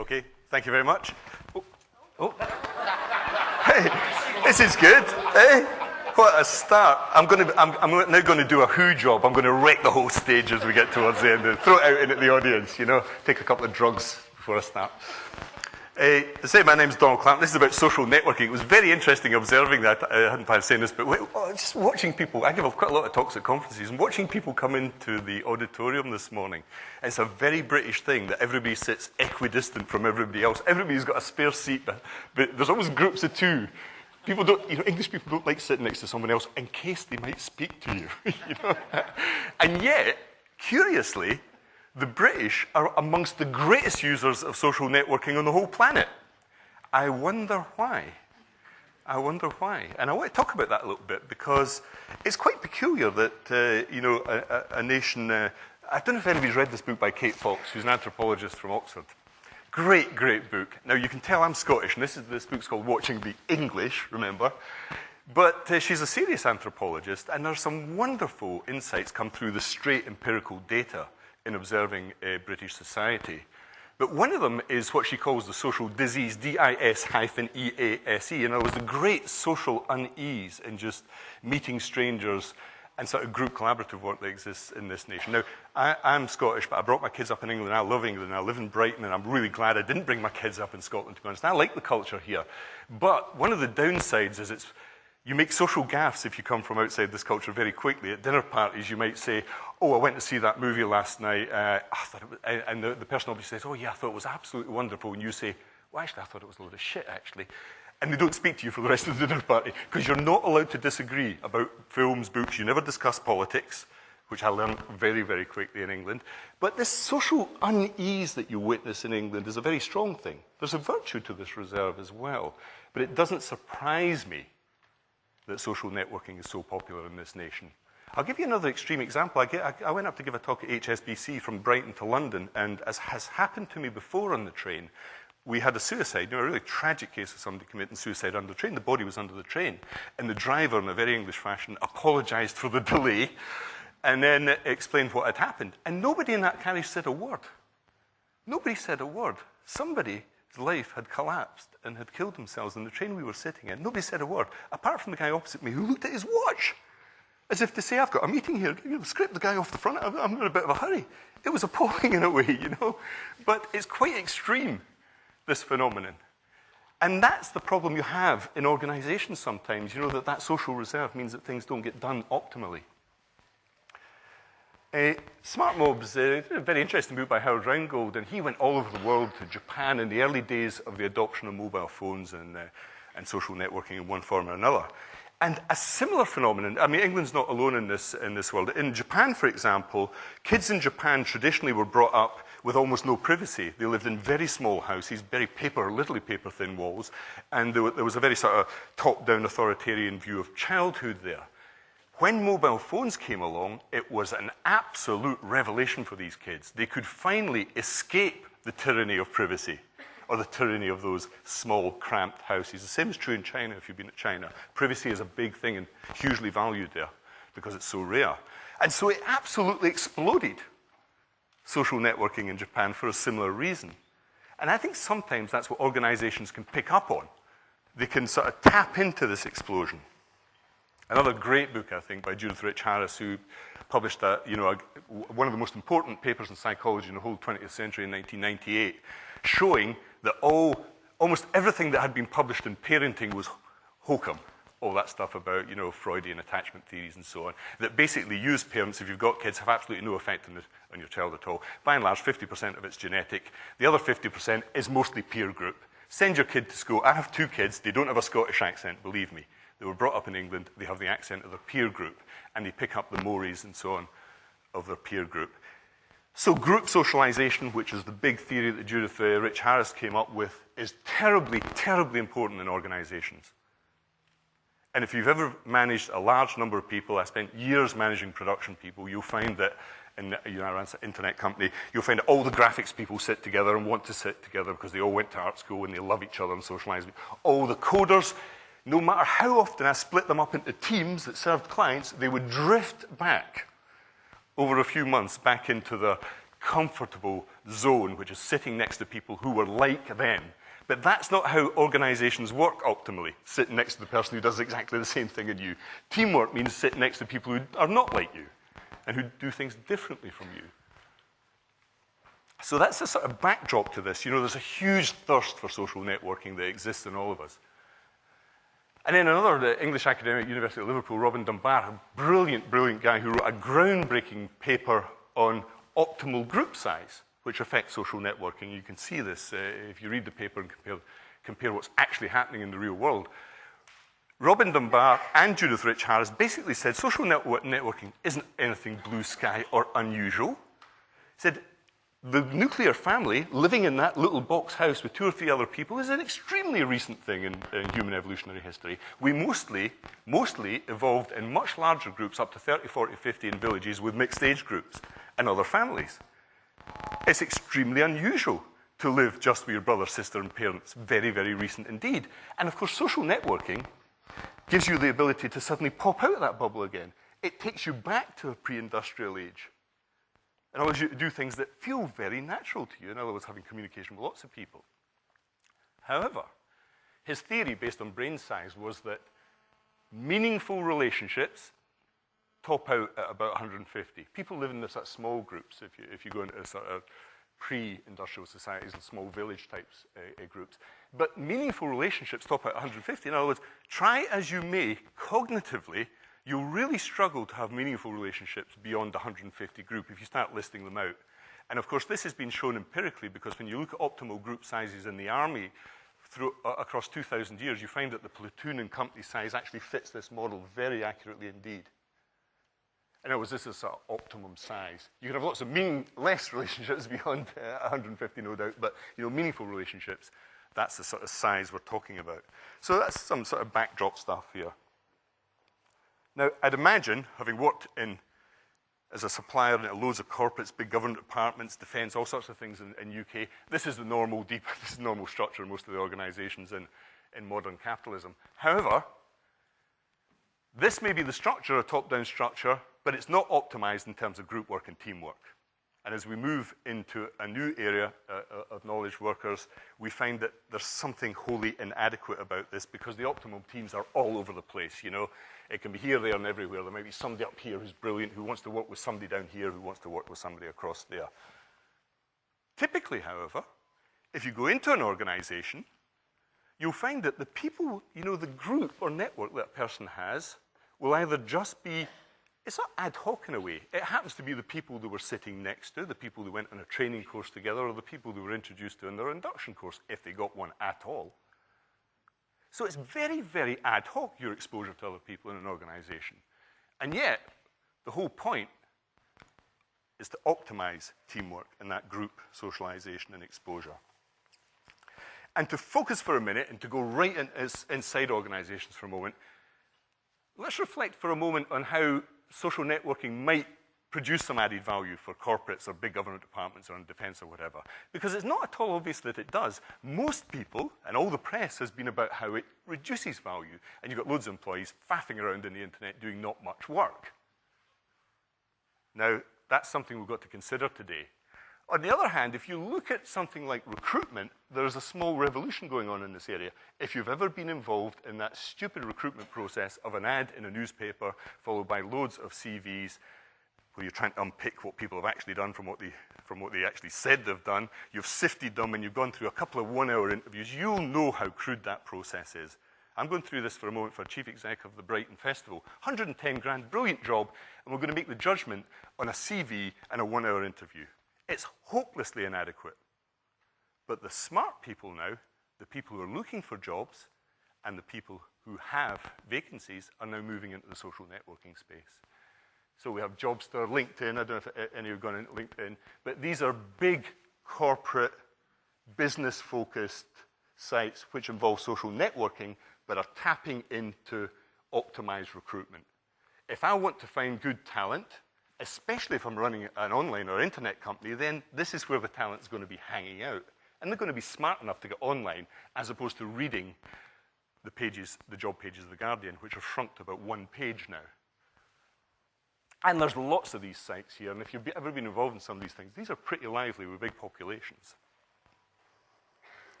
Okay, thank you very much. Oh. Hey, this is good. Hey, what a start. I'm now going to do a Who job. I'm going to wreck the whole stage as we get towards the end and throw it out into the audience, take a couple of drugs before I start. My name's Donald Clampton. This is about social networking. It was very interesting observing that. I hadn't planned saying this, but just watching people. I give quite a lot of talks at conferences, and watching people come into the auditorium this morning. It's a very British thing that everybody sits equidistant from everybody else. Everybody's got a spare seat, but there's always groups of two. People don't, English people don't like sitting next to someone else in case they might speak to you. And yet, curiously, the British are amongst the greatest users of social networking on the whole planet. I wonder why. And I want to talk about that a little bit because it's quite peculiar that, a nation... I don't know if anybody's read this book by Kate Fox, who's an anthropologist from Oxford. Great, great book. Now, you can tell I'm Scottish, and this book's called Watching the English, remember? But she's a serious anthropologist, and there's some wonderful insights come through the straight empirical data in observing British society. But one of them is what she calls the social disease, D-I-S-E-A-S-E. In other words, the great social unease in just meeting strangers and sort of group collaborative work that exists in this nation. Now, I'm Scottish, but I brought my kids up in England. I love England. I live in Brighton, and I'm really glad I didn't bring my kids up in Scotland, to be honest. I like the culture here. But one of the downsides is you make social gaffes if you come from outside this culture very quickly. At dinner parties, you might say, oh, I went to see that movie last night, and the person obviously says, oh, yeah, I thought it was absolutely wonderful. And you say, well, actually, I thought it was a load of shit, actually. And they don't speak to you for the rest of the dinner party because you're not allowed to disagree about films, books. You never discuss politics, which I learned very, very quickly in England. But this social unease that you witness in England is a very strong thing. There's a virtue to this reserve as well. But it doesn't surprise me that social networking is so popular in this nation. I'll give you another extreme example. I went up to give a talk at HSBC from Brighton to London, and as has happened to me before on the train, we had a suicide, a really tragic case of somebody committing suicide under the train. The body was under the train, and the driver, in a very English fashion, apologized for the delay, and then explained what had happened. And nobody in that carriage said a word. Nobody said a word. Somebody's life had collapsed and had killed themselves in the train we were sitting in. Nobody said a word, apart from the guy opposite me who looked at his watch, as if to say, I've got a meeting here, scrape the guy off the front, I'm in a bit of a hurry. It was appalling in a way, But it's quite extreme, this phenomenon. And that's the problem you have in organizations sometimes, that social reserve means that things don't get done optimally. Smart Mobs, a very interesting book by Howard Rheingold, and he went all over the world to Japan in the early days of the adoption of mobile phones and social networking in one form or another. And a similar phenomenon, England's not alone in this world. In Japan, for example, kids in Japan traditionally were brought up with almost no privacy. They lived in very small houses, literally paper-thin walls, and there was a very sort of top-down authoritarian view of childhood there. When mobile phones came along, it was an absolute revelation for these kids. They could finally escape the tyranny of privacy, or the tyranny of those small, cramped houses. The same is true in China, if you've been to China. Privacy is a big thing and hugely valued there because it's so rare. And so it absolutely exploded, social networking in Japan, for a similar reason. And I think sometimes that's what organizations can pick up on. They can sort of tap into this explosion. Another great book, I think, by Judith Rich Harris, who published one of the most important papers in psychology in the whole 20th century in 1998, showing that almost everything that had been published in parenting was hokum. All that stuff about, Freudian attachment theories and so on, that basically use parents, if you've got kids, have absolutely no effect on your child at all. By and large, 50% of it's genetic. The other 50% is mostly peer group. Send your kid to school. I have 2 kids. They don't have a Scottish accent, believe me. They were brought up in England. They have the accent of their peer group, and they pick up the mores and so on of their peer group. So group socialization, which is the big theory that Judith Rich Harris came up with, is terribly, terribly important in organizations. And if you've ever managed a large number of people, I spent years managing production people, you'll find that, I ran an internet company, you'll find that all the graphics people sit together and want to sit together because they all went to art school and they love each other and socialize. All the coders, no matter how often I split them up into teams that served clients, they would drift back over a few months back into the comfortable zone, which is sitting next to people who were like them. But that's not how organizations work optimally, sitting next to the person who does exactly the same thing as you. Teamwork means sitting next to people who are not like you and who do things differently from you. So that's the sort of backdrop to this. You know, there's a huge thirst for social networking that exists in all of us. And then another, the English academic, University of Liverpool, Robin Dunbar, a brilliant, brilliant guy who wrote a groundbreaking paper on optimal group size, which affects social networking. You can see this if you read the paper and compare what's actually happening in the real world. Robin Dunbar and Judith Rich Harris basically said social networking isn't anything blue sky or unusual. Said the nuclear family living in that little box house with 2 or 3 other people is an extremely recent thing in human evolutionary history. We mostly evolved in much larger groups, up to 30, 40, 50 in villages with mixed age groups and other families. It's extremely unusual to live just with your brother, sister, and parents. Very, very recent indeed. And of course, social networking gives you the ability to suddenly pop out of that bubble again. It takes you back to a pre-industrial age. And allows you to do things that feel very natural to you. In other words, having communication with lots of people. However, his theory based on brain size was that meaningful relationships top out at about 150. People live in sort of small groups if you go into sort of pre-industrial societies and small village types groups. But meaningful relationships top out at 150. In other words, try as you may cognitively, you'll really struggle to have meaningful relationships beyond the 150 group if you start listing them out. And of course, this has been shown empirically because when you look at optimal group sizes in the army across 2,000 years, you find that the platoon and company size actually fits this model very accurately indeed. In other words, this is sort of optimum size. You can have lots of meaningless relationships beyond 150, no doubt, but you know, meaningful relationships, that's the sort of size we're talking about. So that's some sort of backdrop stuff here. Now, I'd imagine, having worked as a supplier in loads of corporates, big government departments, defense, all sorts of things in UK, this is the normal this is the normal structure in most of the organizations in modern capitalism. However, this may be the structure, a top-down structure, but it's not optimized in terms of group work and teamwork. And as we move into a new area of knowledge workers, we find that there's something wholly inadequate about this because the optimum teams are all over the place, you know. It can be here, there, and everywhere. There might be somebody up here who's brilliant, who wants to work with somebody down here, who wants to work with somebody across there. Typically, however, if you go into an organization, you'll find that the people, you know, the group or network that person has will either just be, it's not ad hoc in a way. It happens to be the people they were sitting next to, the people who went on a training course together, or the people who were introduced to in their induction course, if they got one at all. So it's very, very ad hoc, your exposure to other people in an organization. And yet, the whole point is to optimize teamwork and that group socialization and exposure. And to focus for a minute and to go right inside organizations for a moment, let's reflect for a moment on how social networking might produce some added value for corporates or big government departments or in defense or whatever. Because it's not at all obvious that it does. Most people, and all the press has been about how it reduces value. And you've got loads of employees faffing around on the internet doing not much work. Now, that's something we've got to consider today. On the other hand, if you look at something like recruitment, there's a small revolution going on in this area. If you've ever been involved in that stupid recruitment process of an ad in a newspaper followed by loads of CVs, where you're trying to unpick what people have actually done from what they actually said they've done, you've sifted them and you've gone through a couple of 1-hour interviews, you'll know how crude that process is. I'm going through this for a moment for Chief Exec of the Brighton Festival. 110 grand, brilliant job, and we're going to make the judgment on a CV and a 1-hour interview. It's hopelessly inadequate. But the smart people now, the people who are looking for jobs, and the people who have vacancies are now moving into the social networking space. So we have Jobster, LinkedIn. I don't know if any of you have gone into LinkedIn. But these are big corporate, business-focused sites which involve social networking but are tapping into optimized recruitment. If I want to find good talent, especially if I'm running an online or internet company, then this is where the talent's going to be hanging out. And they're going to be smart enough to get online as opposed to reading the job pages of The Guardian, which have shrunk to about 1 page now. And there's lots of these sites here, and if you've ever been involved in some of these are pretty lively with big populations.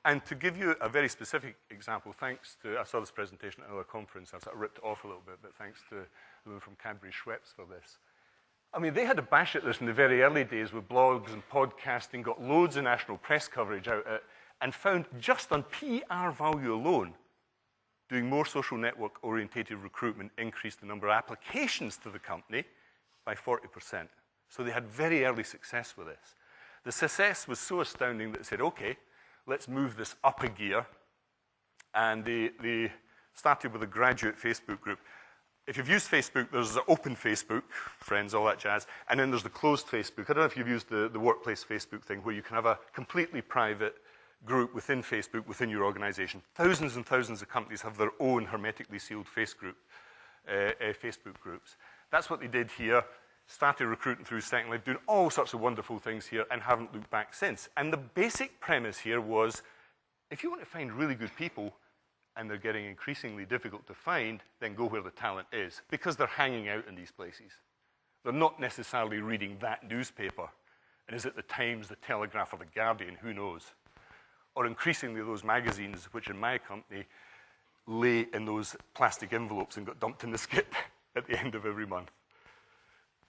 And to give you a very specific example, thanks to, I saw this presentation at another conference, I sort of ripped it off a little bit, but thanks to the women from Cadbury Schweppes for this. I mean, they had a bash at this in the very early days with blogs and podcasting, got loads of national press coverage out at it, and found just on PR value alone, doing more social network-orientated recruitment increased the number of applications to the company by 40%. So they had very early success with this. The success was so astounding that they said, okay, let's move this up a gear. And they started with a graduate Facebook group. If you've used Facebook, there's the open Facebook, friends, all that jazz, and then there's the closed Facebook. I don't know if you've used the workplace Facebook thing, where you can have a completely private group within Facebook, within your organization. Thousands and thousands of companies have their own hermetically sealed Facebook groups. That's what they did here. Started recruiting through Second Life, doing all sorts of wonderful things here, and haven't looked back since. And the basic premise here was, if you want to find really good people, and they're getting increasingly difficult to find, then go where the talent is, because they're hanging out in these places. They're not necessarily reading that newspaper. And is it the Times, the Telegraph, or the Guardian? Who knows? Or increasingly those magazines, which in my company lay in those plastic envelopes and got dumped in the skip at the end of every month.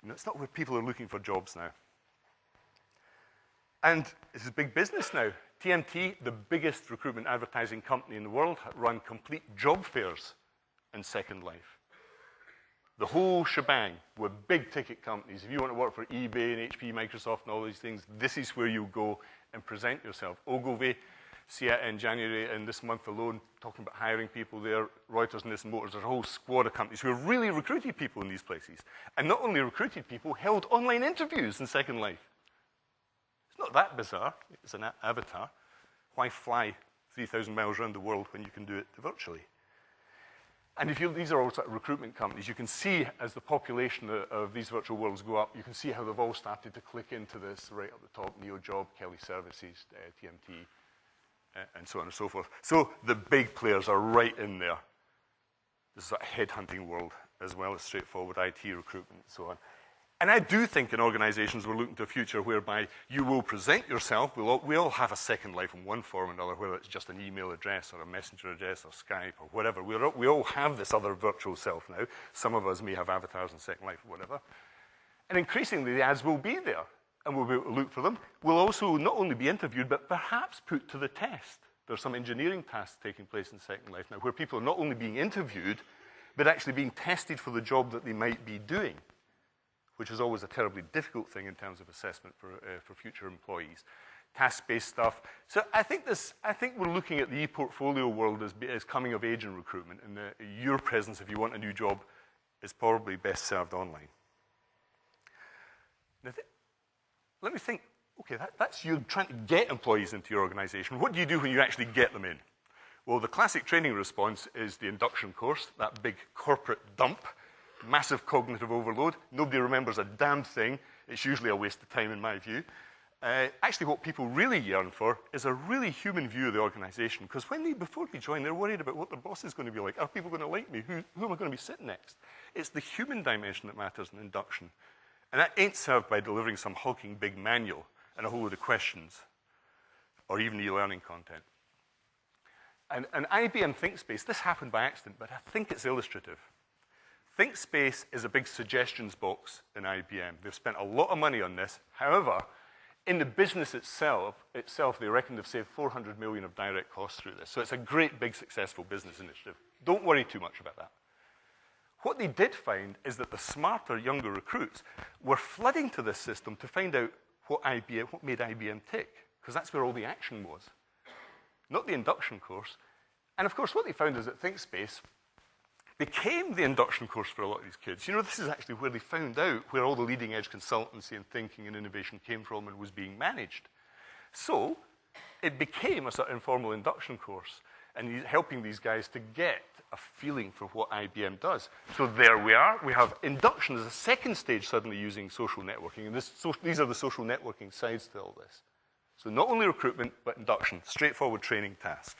And that's not where people are looking for jobs now. And this is big business now. TMT, the biggest recruitment advertising company in the world, run complete job fairs in Second Life. The whole shebang with big ticket companies. If you want to work for eBay and HP, Microsoft, and all these things, this is where you go and present yourself. Ogilvy, see it in January, and this month alone, talking about hiring people there. Reuters, Nissan Motors, there's a whole squad of companies who have really recruited people in these places. And not only recruited people, held online interviews in Second Life. It's not that bizarre. It's an avatar. Why fly 3,000 miles around the world when you can do it virtually? And if you, these are all sort of recruitment companies. You can see as the population of these virtual worlds go up, you can see how they've all started to click into this right up the top. NeoJob, Kelly Services, TMT, and so on and so forth. So the big players are right in there. This is a headhunting world, as well as straightforward IT recruitment and so on. And I do think in organizations we're looking to a future whereby you will present yourself. We all have a Second Life in one form or another, whether it's just an email address or a messenger address or Skype or whatever. We all have this other virtual self now. Some of us may have avatars in Second Life or whatever. And increasingly, the ads will be there, and we'll be able to look for them. We'll also not only be interviewed, but perhaps put to the test. There's some engineering tasks taking place in Second Life now, where people are not only being interviewed, but actually being tested for the job that they might be doing, which is always a terribly difficult thing in terms of assessment for future employees. Task-based stuff. So I think we're looking at the e-portfolio world as coming of age in recruitment, and your presence, if you want a new job, is probably best served online. Now, let me think, okay, that's you trying to get employees into your organization. What do you do when you actually get them in? Well, the classic training response is the induction course, that big corporate dump, massive cognitive overload. Nobody remembers a damn thing. It's usually a waste of time in my view. Actually, what people really yearn for is a really human view of the organization, because before they join, they're worried about what their boss is going to be like. Are people going to like me? Who am I going to be sitting next? It's the human dimension that matters in induction. And that ain't served by delivering some hulking big manual and a whole load of questions, or even e-learning content. And IBM ThinkSpace, this happened by accident, but I think it's illustrative. ThinkSpace is a big suggestions box in IBM. They've spent a lot of money on this. However, in the business itself, they reckon they've saved $400 million of direct costs through this. So it's a great, big, successful business initiative. Don't worry too much about that. What they did find is that the smarter, younger recruits were flooding to this system to find out what made IBM tick, because that's where all the action was, not the induction course. And of course, what they found is that ThinkSpace became the induction course for a lot of these kids. You know, this is actually where they found out where all the leading edge consultancy and thinking and innovation came from and was being managed. So it became a sort of informal induction course, and helping these guys to get a feeling for what IBM does. So there we are. We have induction as a second stage suddenly using social networking. And these are the social networking sides to all this. So not only recruitment, but induction, straightforward training task.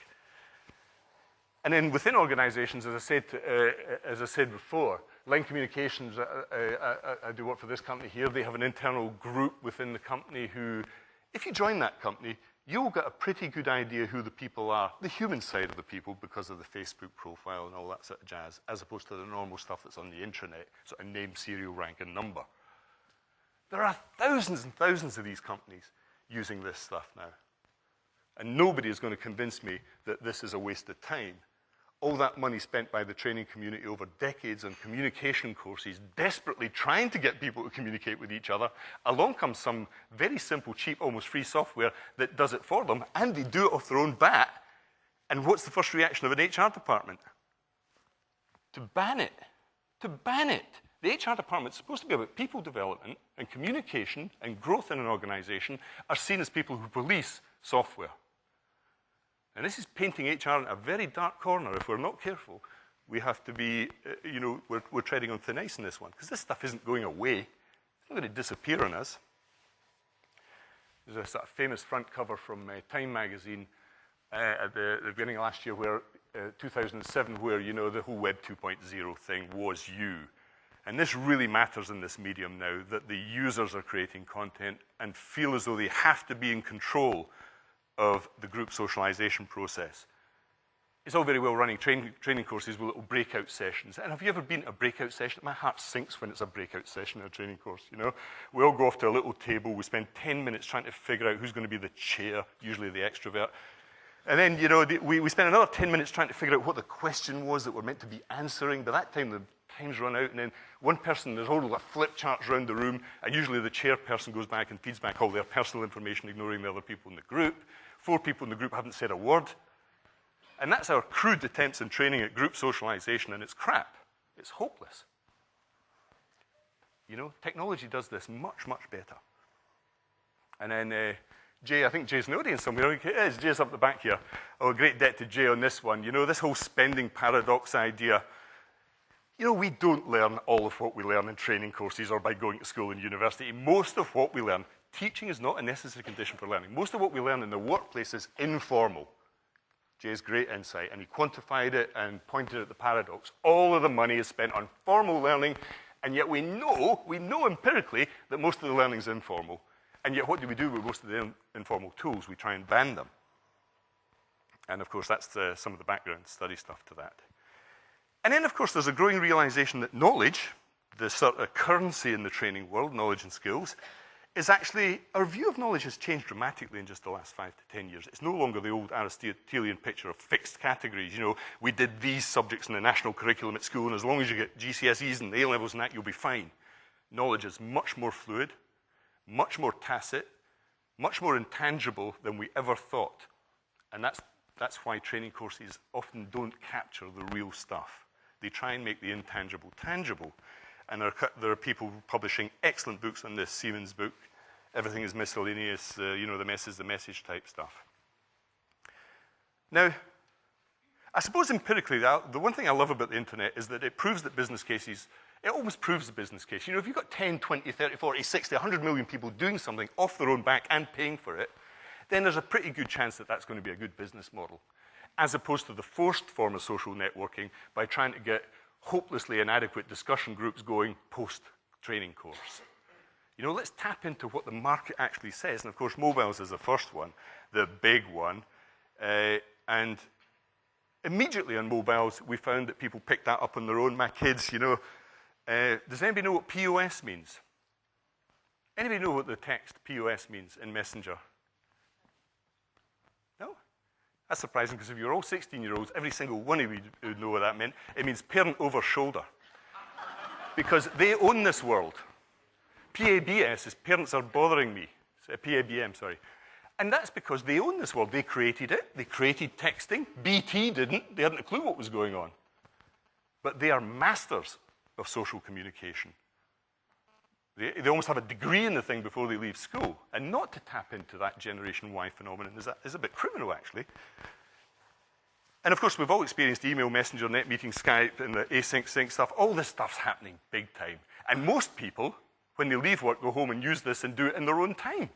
And then within organizations, as I said before, Line Communications, I do work for this company here. They have an internal group within the company who, if you join that company, you'll get a pretty good idea who the people are, the human side of the people, because of the Facebook profile and all that sort of jazz, as opposed to the normal stuff that's on the intranet, sort of name, serial rank, and number. There are thousands and thousands of these companies using this stuff now. And nobody is going to convince me that this is a waste of time. All that money spent by the training community over decades on communication courses, desperately trying to get people to communicate with each other. Along comes some very simple, cheap, almost free software that does it for them, and they do it off their own bat. And what's the first reaction of an HR department? To ban it. To ban it. The HR department is supposed to be about people development and communication and growth in an organization are seen as people who police software. And this is painting HR in a very dark corner. If we're not careful, we have to be, we're treading on thin ice in this one, because this stuff isn't going away. It's not going to disappear on us. There's a sort of famous front cover from Time magazine at the beginning of last year, 2007, where, the whole Web 2.0 thing was you. And this really matters in this medium now, that the users are creating content and feel as though they have to be in control of the group socialization process. It's all very well running training courses with little breakout sessions. And have you ever been to a breakout session? My heart sinks when it's a breakout session in a training course, We all go off to a little table. We spend 10 minutes trying to figure out who's going to be the chair, usually the extrovert. And then, we spend another 10 minutes trying to figure out what the question was that we're meant to be answering. By that time, the time's run out, and then one person, there's all the flip charts around the room, and usually the chairperson goes back and feeds back all their personal information, ignoring the other people in the group. 4 people in the group haven't said a word. And that's our crude attempts in training at group socialization, and it's crap. It's hopeless. Technology does this much, much better. And then Jay, I think Jay's in the audience somewhere. Okay, Jay's up the back here. Oh, a great debt to Jay on this one. This whole spending paradox idea. We don't learn all of what we learn in training courses or by going to school and university. Most of what we learn, teaching is not a necessary condition for learning. Most of what we learn in the workplace is informal. Jay's great insight, and he quantified it and pointed at the paradox. All of the money is spent on formal learning, and yet we know empirically that most of the learning is informal. And yet what do we do with most of the informal tools? We try and ban them. And of course, that's some of the background study stuff to that. And then, of course, there's a growing realization that knowledge, the sort of currency in the training world, knowledge and skills, is actually, our view of knowledge has changed dramatically in just the last 5 to 10 years. It's no longer the old Aristotelian picture of fixed categories. We did these subjects in the national curriculum at school, and as long as you get GCSEs and A-levels and that, you'll be fine. Knowledge is much more fluid, much more tacit, much more intangible than we ever thought. And that's why training courses often don't capture the real stuff. They try and make the intangible tangible. And there are people publishing excellent books on this. Siemens' book, Everything is Miscellaneous, the mess is the message type stuff. Now, I suppose empirically, the one thing I love about the internet is that it proves that business cases, it almost proves the business case. If you've got 10, 20, 30, 40, 60, 100 million people doing something off their own back and paying for it, then there's a pretty good chance that that's going to be a good business model, as opposed to the forced form of social networking by trying to get hopelessly inadequate discussion groups going post-training course. Let's tap into what the market actually says. And of course, mobiles is the first one, the big one. And immediately on mobiles, we found that people picked that up on their own. My kids, does anybody know what POS means? Anybody know what the text POS means in Messenger? No? That's surprising, because if you're all 16-year-olds, every single one of you would know what that meant. It means parent over shoulder. Because they own this world. PABS is parents are bothering me. PABM, sorry. And that's because they own this world. They created it. They created texting. BT didn't. They hadn't a clue what was going on. But they are masters of social communication. They almost have a degree in the thing before they leave school. And not to tap into that Generation Y phenomenon is a bit criminal, actually. And of course, we've all experienced email, messenger, net meeting, Skype, and the async, sync stuff. All this stuff's happening big time. And most people, when they leave work, go home and use this and do it in their own time.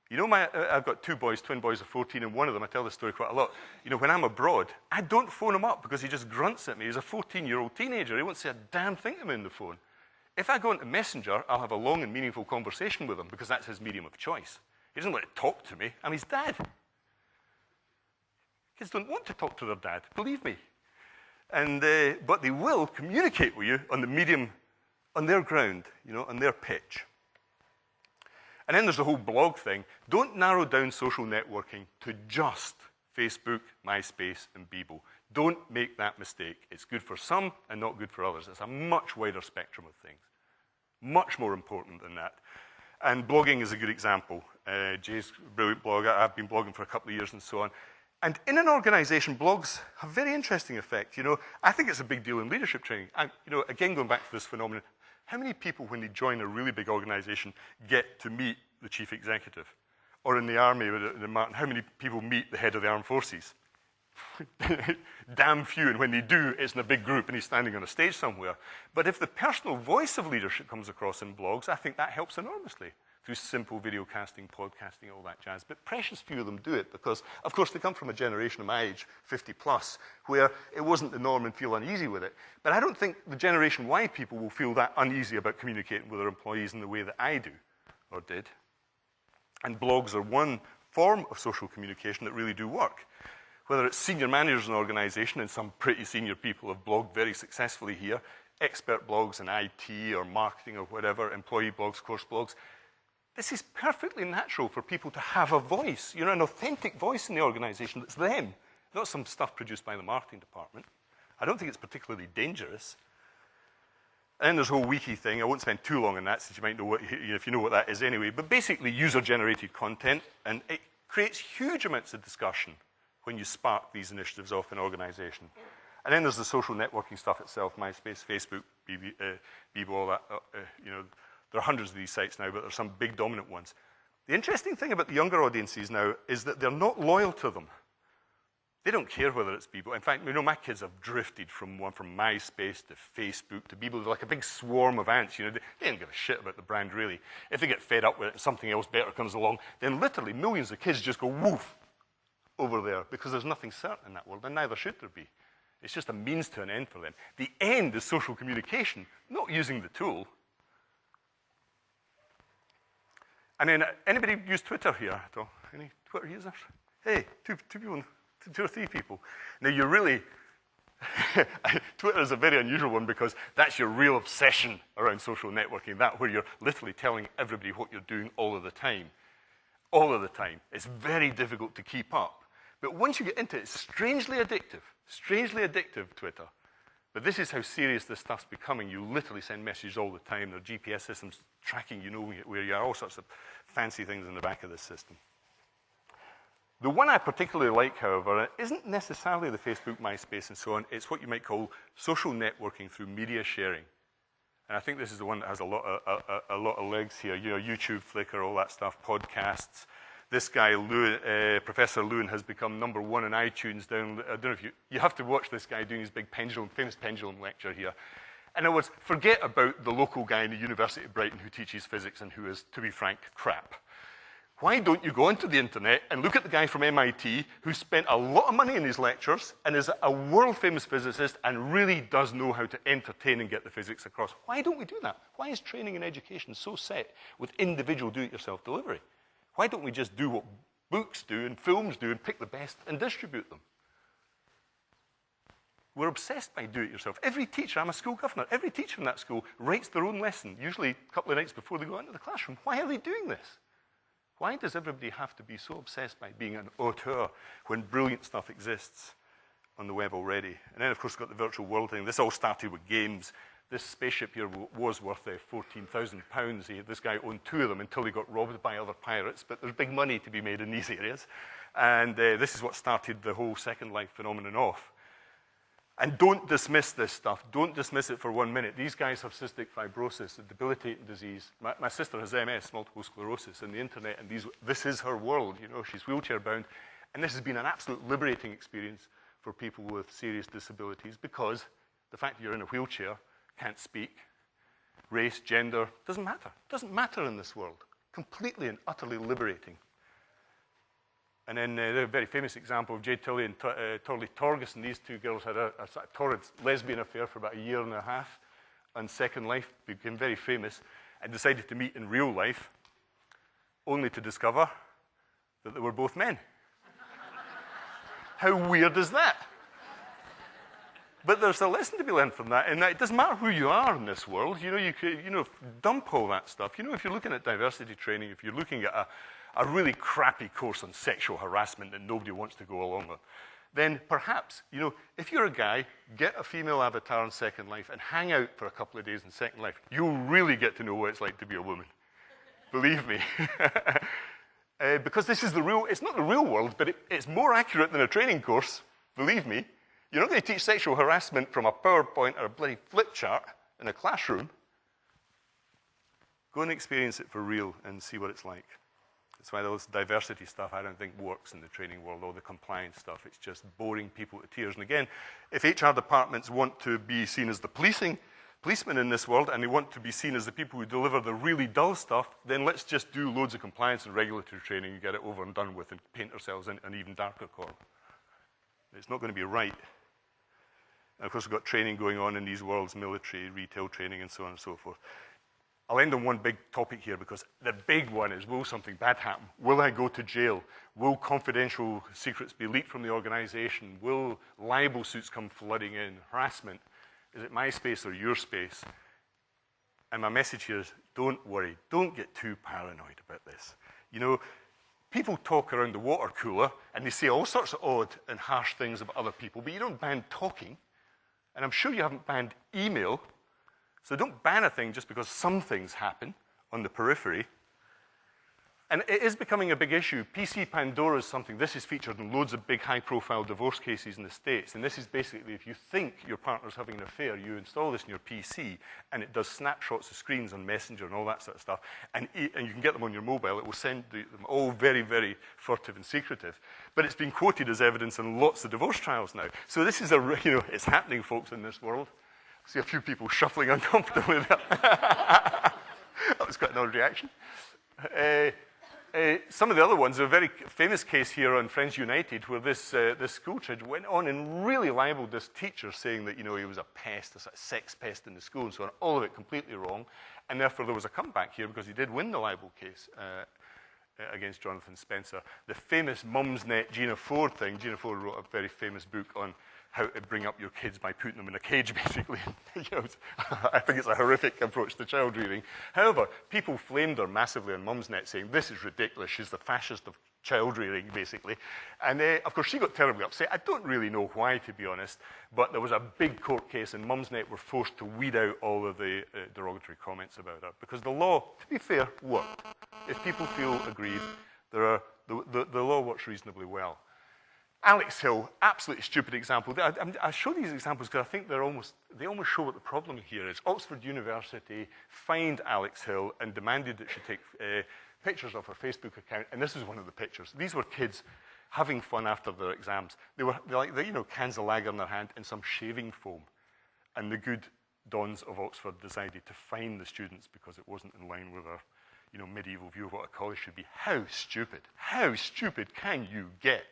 You know, I've got two boys, twin boys of 14, and one of them, I tell this story quite a lot. You know, when I'm abroad, I don't phone him up because he just grunts at me. He's a 14-year-old teenager. He won't say a damn thing to me on the phone. If I go into Messenger, I'll have a long and meaningful conversation with him because that's his medium of choice. He doesn't want to talk to me. I'm his dad. Kids don't want to talk to their dad, believe me. But they will communicate with you on the medium, on their ground, you know, on their pitch. And then there's the whole blog thing. Don't narrow down social networking to just Facebook, MySpace, and Bebo. Don't make that mistake. It's good for some and not good for others. It's a much wider spectrum of things. Much more important than that. And blogging is a good example. Jay's a brilliant blogger. I've been blogging for a couple of years and so on. And in an organization, blogs have a very interesting effect. You know, I think it's a big deal in leadership training. And, you know, again, going back to this phenomenon, how many people, when they join a really big organization, get to meet the chief executive? Or in the army, Martin, how many people meet the head of the armed forces? Damn few, and when they do, it's in a big group and he's standing on a stage somewhere. But if the personal voice of leadership comes across in blogs, I think that helps enormously through simple video casting, podcasting, all that jazz. But precious few of them do it because, of course, they come from a generation of my age, 50 plus, where it wasn't the norm and feel uneasy with it. But I don't think the Generation Y people will feel that uneasy about communicating with their employees in the way that I do, or did. And blogs are one form of social communication that really do work. Whether it's senior managers in an organization, and some pretty senior people have blogged very successfully here, expert blogs in IT or marketing or whatever, employee blogs, course blogs, this is perfectly natural for people to have a voice, you know, an authentic voice in the organization that's them, not some stuff produced by the marketing department. I don't think it's particularly dangerous. And then there's the whole wiki thing. I won't spend too long on that since you might know if you know what that is anyway. But basically, user-generated content, and it creates huge amounts of discussion when you spark these initiatives off in an organization. And then there's the social networking stuff itself, MySpace, Facebook, Bebo, all that, you know. There are hundreds of these sites now, but there are some big dominant ones. The interesting thing about the younger audiences now is that they're not loyal to them. They don't care whether it's Bebo. In fact, you know, my kids have drifted from MySpace to Facebook to Bebo. They're like a big swarm of ants. You know, they don't give a shit about the brand, really. If they get fed up with it and something else better comes along, then literally millions of kids just go woof over there because there's nothing certain in that world, and neither should there be. It's just a means to an end for them. The end is social communication, not using the tool. And then, anybody use Twitter here at all? Any Twitter users? Hey, two people, two or three people. Now, you're really, Twitter is a very unusual one because that's your real obsession around social networking, that where you're literally telling everybody what you're doing all of the time. All of the time. It's very difficult to keep up. But once you get into it, it's strangely addictive, Twitter. But this is how serious this stuff's becoming. You literally send messages all the time. There are GPS systems tracking you, know where you are, all sorts of fancy things in the back of this system. The one I particularly like, however, isn't necessarily the Facebook, MySpace, and so on. It's what you might call social networking through media sharing. And I think this is the one that has a lot of legs here. You know, YouTube, Flickr, all that stuff, podcasts. This guy, Professor Lewin, has become #1 on iTunes down. I don't know if you have to watch this guy doing his big famous pendulum lecture here. In other words, forget about the local guy in the University of Brighton who teaches physics and who is, to be frank, crap. Why don't you go onto the internet and look at the guy from MIT who spent a lot of money in his lectures and is a world-famous physicist and really does know how to entertain and get the physics across? Why don't we do that? Why is training and education so set with individual do-it-yourself delivery? Why don't we just do what books do and films do and pick the best and distribute them? We're obsessed by do-it-yourself. Every teacher, I'm a school governor, every teacher in that school writes their own lesson, usually a couple of nights before they go into the classroom. Why are they doing this? Why does everybody have to be so obsessed by being an auteur when brilliant stuff exists on the web already? And then, of course, we've got the virtual world thing. This all started with games. This spaceship here was worth £14,000. This guy owned 2 of them until he got robbed by other pirates. But there's big money to be made in these areas. And this is what started the whole Second Life phenomenon off. And don't dismiss this stuff. Don't dismiss it for 1 minute. These guys have cystic fibrosis, a debilitating disease. My sister has MS, multiple sclerosis, and the internet, and this is her world. You know, she's wheelchair-bound. And this has been an absolute liberating experience for people with serious disabilities because the fact that you're in a wheelchair, can't speak, race, gender, doesn't matter. Doesn't matter in this world. Completely and utterly liberating. And then the very famous example of Jade Tully and Torley Torgerson, these two girls had a sort of torrid lesbian affair for about a year and a half on Second Life, became very famous, and decided to meet in real life, only to discover that they were both men. How weird is that? But there's a lesson to be learned from that, and it doesn't matter who you are in this world. You could, dump all that stuff. If you're looking at diversity training, if you're looking at a really crappy course on sexual harassment that nobody wants to go along with, then perhaps, if you're a guy, get a female avatar in Second Life and hang out for a couple of days in Second Life. You'll really get to know what it's like to be a woman. Believe me. Because this is it's not the real world, but it's more accurate than a training course. Believe me. You're not going to teach sexual harassment from a PowerPoint or a bloody flip chart in a classroom. Go and experience it for real and see what it's like. That's why those diversity stuff I don't think works in the training world, or the compliance stuff. It's just boring people to tears. And again, if HR departments want to be seen as the policemen in this world, and they want to be seen as the people who deliver the really dull stuff, then let's just do loads of compliance and regulatory training and get it over and done with and paint ourselves in an even darker corner. It's not going to be right. And of course, we've got training going on in these worlds, military, retail training, and so on and so forth. I'll end on one big topic here, because the big one is, will something bad happen? Will I go to jail? Will confidential secrets be leaked from the organization? Will libel suits come flooding in? Harassment? Is it my space or your space? And my message here is, don't worry. Don't get too paranoid about this. People talk around the water cooler, and they say all sorts of odd and harsh things about other people, but you don't ban talking. And I'm sure you haven't banned email. So don't ban a thing just because some things happen on the periphery. And it is becoming a big issue. PC Pandora is something, this is featured in loads of big high-profile divorce cases in the States. And this is basically, if you think your partner's having an affair, you install this in your PC, and it does snapshots of screens on Messenger and all that sort of stuff. And you can get them on your mobile. It will send them all very, very furtive and secretive. But it's been quoted as evidence in lots of divorce trials now. So this is it's happening, folks, in this world. I see a few people shuffling uncomfortably there. That was quite an odd reaction. Some of the other ones, a very famous case here on Friends United, where this school child went on and really libeled this teacher, saying that, he was a pest, a sort of sex pest in the school, and so on. All of it completely wrong. And therefore, there was a comeback here, because he did win the libel case against Jonathan Spencer. The famous Mumsnet Gina Ford thing. Gina Ford wrote a very famous book on how to bring up your kids by putting them in a cage, basically. I think it's a horrific approach to child rearing. However, people flamed her massively on Mumsnet, saying, this is ridiculous, she's the fascist of child rearing, basically. And of course, she got terribly upset. I don't really know why, to be honest, but there was a big court case, and Mumsnet were forced to weed out all of the derogatory comments about her, because the law, to be fair, worked. If people feel aggrieved, the law works reasonably well. Alex Hill, absolutely stupid example. I show these examples because I think they almost show what the problem here is. Oxford University fined Alex Hill and demanded that she take pictures of her Facebook account, and this is one of the pictures. These were kids having fun after their exams. They like cans of lager in their hand and some shaving foam. And the good dons of Oxford decided to fine the students because it wasn't in line with their medieval view of what a college should be. How stupid can you get?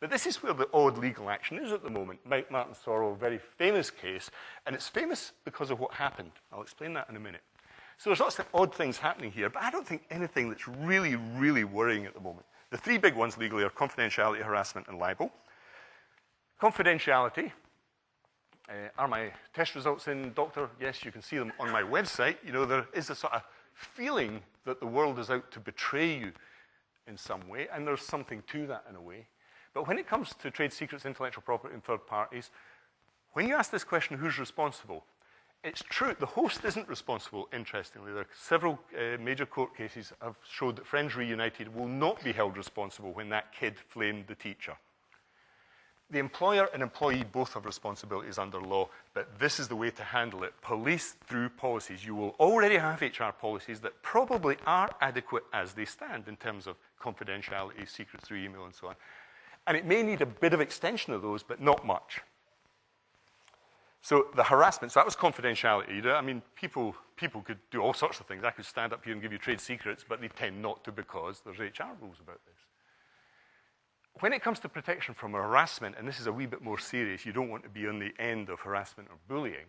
But this is where the odd legal action is at the moment. Mike Martin Sorrell, a very famous case, and it's famous because of what happened. I'll explain that in a minute. So there's lots of odd things happening here, but I don't think anything that's really, really worrying at the moment. The three big ones legally are confidentiality, harassment, and libel. Confidentiality. Are my test results in, doctor? Yes, you can see them on my website. There is a sort of feeling that the world is out to betray you in some way, and there's something to that in a way. But when it comes to trade secrets, intellectual property, and third parties, when you ask this question, who's responsible? It's true, the host isn't responsible, interestingly. There are several major court cases have showed that Friends Reunited will not be held responsible when that kid flamed the teacher. The employer and employee both have responsibilities under law, but this is the way to handle it. Police through policies. You will already have HR policies that probably are adequate as they stand in terms of confidentiality, secrets through email, and so on. And it may need a bit of extension of those, but not much. So the harassment, so that was confidentiality. People could do all sorts of things. I could stand up here and give you trade secrets, but they tend not to because there's HR rules about this. when it comes to protection from harassment, and this is a wee bit more serious, you don't want to be on the end of harassment or bullying,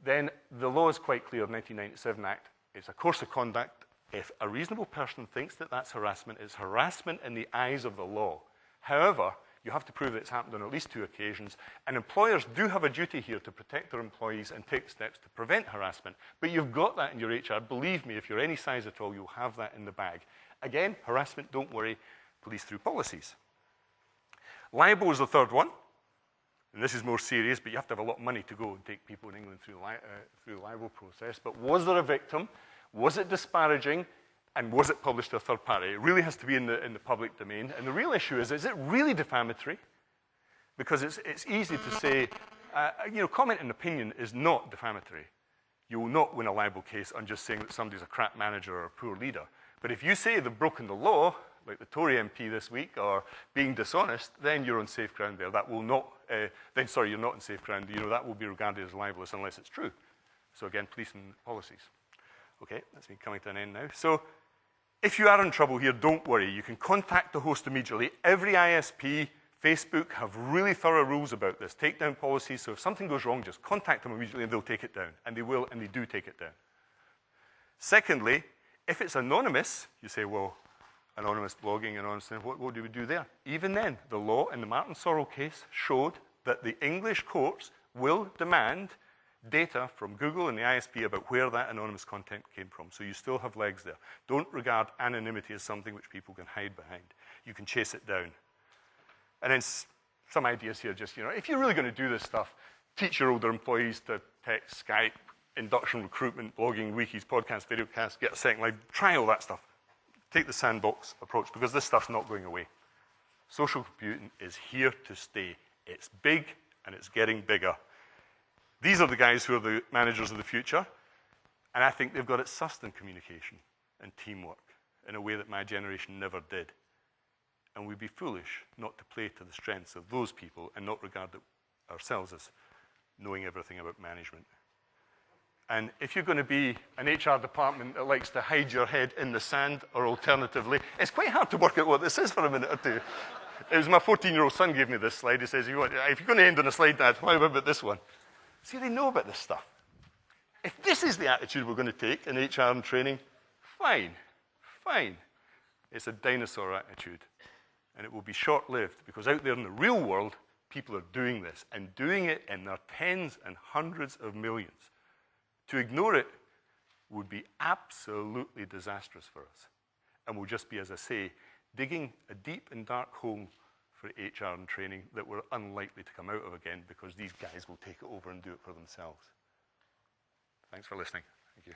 then the law is quite clear, the 1997 Act. It's a course of conduct. If a reasonable person thinks that that's harassment, it's harassment in the eyes of the law. However, you have to prove that it's happened on at least 2 occasions, and employers do have a duty here to protect their employees and take steps to prevent harassment. But you've got that in your HR. Believe me, if you're any size at all, you'll have that in the bag. Again, harassment, don't worry, police through policies. Libel is the third one, and this is more serious, but you have to have a lot of money to go and take people in England through the libel process. But was there a victim? Was it disparaging? And was it published to a third party? It really has to be in the public domain. And the real issue is it really defamatory? Because it's easy to say, comment and opinion is not defamatory. You will not win a libel case on just saying that somebody's a crap manager or a poor leader. But if you say they've broken the law, like the Tory MP this week, or being dishonest, then you're on safe ground there. That will not, you're not on safe ground. That will be regarded as libelous unless it's true. So again, police and policies. Okay, that's me coming to an end now. So if you are in trouble here, don't worry. You can contact the host immediately. Every ISP, Facebook have really thorough rules about this, takedown policies. So if something goes wrong, just contact them immediately and they'll take it down. And they will, and they do take it down. Secondly, if it's anonymous, you say, well, anonymous blogging, anonymous, what do we do there? Even then, the law in the Martin Sorrell case showed that the English courts will demand data from Google and the ISP about where that anonymous content came from. So you still have legs there. Don't regard anonymity as something which people can hide behind. You can chase it down. And then some ideas here, just, if you're really going to do this stuff, teach your older employees to text, Skype, induction, recruitment, blogging, wikis, podcasts, videocasts, get a second life, try all that stuff. Take the sandbox approach, because this stuff's not going away. Social computing is here to stay. It's big, and it's getting bigger. These are the guys who are the managers of the future, and I think they've got it sussed in communication and teamwork in a way that my generation never did. And we'd be foolish not to play to the strengths of those people and not regard ourselves as knowing everything about management. And if you're going to be an HR department that likes to hide your head in the sand, or alternatively, it's quite hard to work out what this is for a minute or two. It was my 14-year-old son gave me this slide. He says, if you're going to end on a slide, Dad, what about this one? See, they know about this stuff. If this is the attitude we're going to take in HR and training, fine. It's a dinosaur attitude. And it will be short-lived, because out there in the real world, people are doing this, and doing it in their tens and hundreds of millions. To ignore it would be absolutely disastrous for us. And we'll just be, as I say, digging a deep and dark hole for HR and training that we're unlikely to come out of again, because these guys will take it over and do it for themselves. Thanks for listening. Thank you.